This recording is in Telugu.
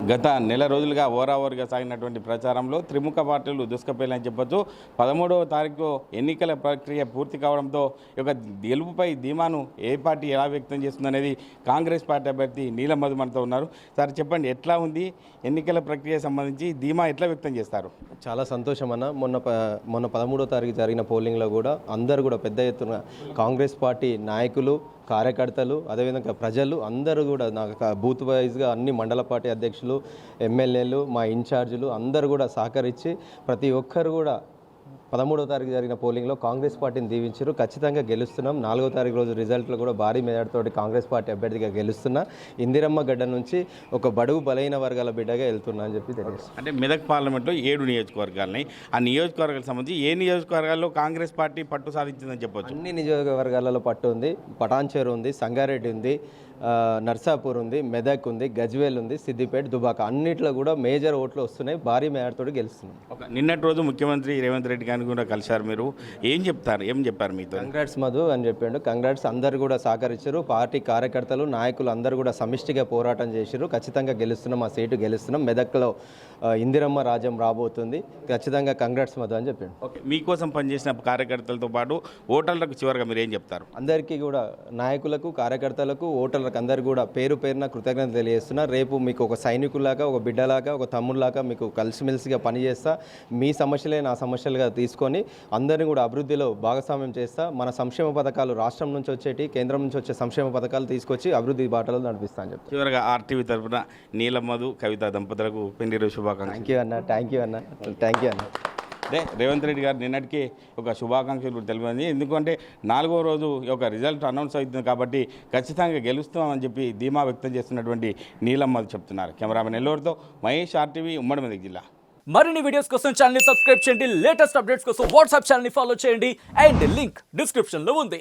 గత నెల రోజులుగా ఓరాఓరుగా సాగినటువంటి ప్రచారంలో త్రిముఖ పార్టీలు దుస్కపేయాలని చెప్పొచ్చు. 13వ తారీఖు ఎన్నికల ప్రక్రియ పూర్తి కావడంతో ఈ గెలుపుపై ధీమాను ఏ పార్టీ ఎలా వ్యక్తం చేస్తుందనేది కాంగ్రెస్ పార్టీ అభ్యర్థి నీలం మధు మనతో ఉన్నారు. సార్ చెప్పండి, ఎట్లా ఉంది ఎన్నికల ప్రక్రియ సంబంధించి ధీమా ఎట్లా వ్యక్తం చేస్తారు? చాలా సంతోషం అన్న. మొన్న 13వ తారీఖు జరిగిన పోలింగ్లో కూడా అందరూ కూడా పెద్ద ఎత్తున కాంగ్రెస్ పార్టీ నాయకులు, కార్యకర్తలు, అదేవిధంగా ప్రజలు అందరూ కూడా నాకు బూత్ వైజ్గా అన్ని మండల పార్టీ అధ్యక్షులు, ఎమ్మెల్యేలు, మా ఇన్ఛార్జీలు అందరూ కూడా సహకరించి ప్రతి ఒక్కరు కూడా 13వ తారీఖు జరిగిన పోలింగ్లో కాంగ్రెస్ పార్టీని దీవించారు. ఖచ్చితంగా గెలుస్తున్నాం. 4వ తారీఖు రోజు రిజల్ట్లో కూడా భారీ మెజార్టీతోటి కాంగ్రెస్ పార్టీ అభ్యర్థిగా గెలుస్తున్నా. ఇందిరమ్మ గడ్డ నుంచి ఒక బడుగు బలైన వర్గాల బిడ్డగా వెళ్తున్నా అని చెప్పి తెలియదు. అంటే మెదక్ పార్లమెంట్లో 7 నియోజకవర్గాలని, ఆ నియోజకవర్గాలకు సంబంధించి ఏ నియోజకవర్గాల్లో కాంగ్రెస్ పార్టీ పట్టు సాధించిందని చెప్పొచ్చు? అన్ని నియోజకవర్గాలలో పట్టు ఉంది. పటాన్చేరు ఉంది, సంగారెడ్డి ఉంది, నర్సాపూర్ ఉంది, మెదక్ ఉంది, గజ్వేల్ ఉంది, సిద్దిపేట, దుబాక అన్నిట్లో కూడా మేజర్ ఓట్లు వస్తున్నాయి. భారీ మేయర్తో గెలుస్తున్నాం. నిన్నటి రోజు ముఖ్యమంత్రి రేవంత్ రెడ్డి గారిని కూడా కలిశారు. మీరు ఏం చెప్పారు మీతో? కంగ్రాట్స్ మధు అని చెప్పిండు. కంగ్రాట్స్. అందరు కూడా సహకరించారు. పార్టీ కార్యకర్తలు, నాయకులు అందరూ కూడా సమిష్టిగా పోరాటం చేశారు. ఖచ్చితంగా గెలుస్తున్నాం. ఆ సీటు గెలుస్తున్నాం. మెదక్లో ఇందిరమ్మ రాజ్యం రాబోతుంది. ఖచ్చితంగా కంగ్రాట్స్ మధు అని చెప్పిండు. ఓకే, మీకోసం పనిచేసిన కార్యకర్తలతో పాటు ఓటర్లకు చివరిగా మీరు ఏం చెప్తారు? అందరికీ కూడా నాయకులకు, కార్యకర్తలకు, ఓటర్లకు అందరికీ కూడా పేరు పేరున కృతజ్ఞతలు తెలియజేస్తున్నా. రేపు మీకు ఒక సైనికుల్లాగా, ఒక బిడ్డలాగా, ఒక తమ్ముళ్ళలాగా మీకు కలిసిమెలిసిగా పనిచేస్తా. మీ సమస్యలే నా సమస్యలుగా తీసుకొని అందరినీ కూడా అభివృద్ధిలో భాగస్వామ్యం చేస్తా. మన సంక్షేమ పథకాలు రాష్ట్రం నుంచి వచ్చేటి, కేంద్రం నుంచి వచ్చే సంక్షేమ పథకాలు తీసుకొచ్చి అభివృద్ధి బాటలో నడిపిస్తా అని చెప్తాను. చివరిగా ఆర్టీవీ తరఫున నీలం మధు, కవిత దంపతులకు పెళ్లి రోజు శుభాకాంక్షలు. థ్యాంక్ యూ అన్న. అంటే రేవంత్ రెడ్డి గారు నిన్నటికి ఒక శుభాకాంక్షలు తెలిపింది. ఎందుకంటే 4వ రోజు ఒక రిజల్ట్ అనౌన్స్ అవుతుంది కాబట్టి ఖచ్చితంగా గెలుస్తామని చెప్పి ధీమా వ్యక్తం చేస్తున్నటువంటి నీలం మధు చెప్తున్నారు. కెమెరామెన్ ఎల్లూరుతో మహేష్, ఆర్టీవీ, ఉమ్మడి మెదక్ జిల్లా. మరిన్ని వీడియోస్ కోసం ఛానల్ ని సబ్స్క్రైబ్ చేయండి. లేటెస్ట్ అప్డేట్స్ కోసం వాట్సాప్ ఛానల్ ని ఫాలో చేయండి. అండ్ లింక్ డిస్క్రిప్షన్ లో ఉంది.